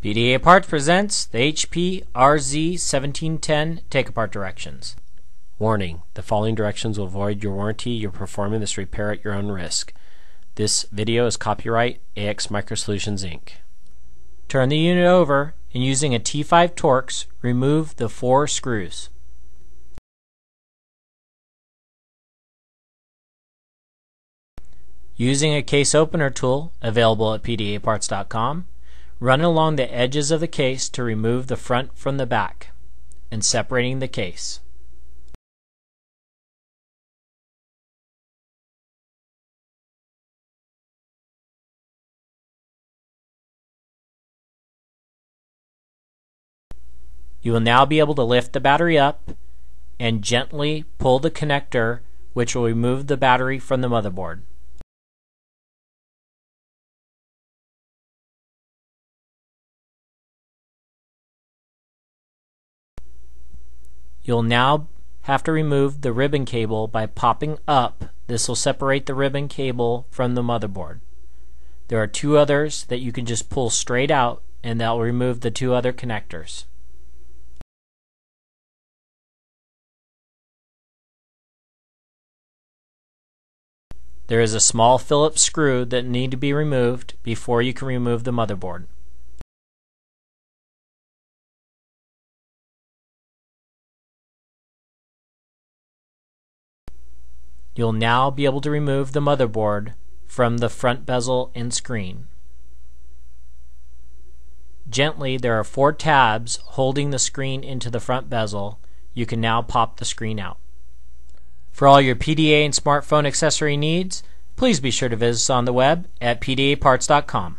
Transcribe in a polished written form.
PDA Parts presents the HP rz1710 take-apart directions. Warning: the following directions will void your warranty. You're performing this repair at your own risk. This video is copyright AX Microsolutions Inc. Turn the unit over and using a T5 Torx, remove the 4 screws. Using a case opener tool available at pdaparts.com, run along the edges of the case to remove the front from the back and separating the case. You will now be able to lift the battery up and gently pull the connector, which will remove the battery from the motherboard. You'll now have to remove the ribbon cable by popping up. This will separate the ribbon cable from the motherboard. There are 2 others that you can just pull straight out, and that will remove the 2 other connectors. There is a small Phillips screw that need to be removed before you can remove the motherboard. You'll now be able to remove the motherboard from the front bezel and screen. Gently, there are 4 tabs holding the screen into the front bezel. You can now pop the screen out. For all your PDA and smartphone accessory needs, please be sure to visit us on the web at pdaparts.com.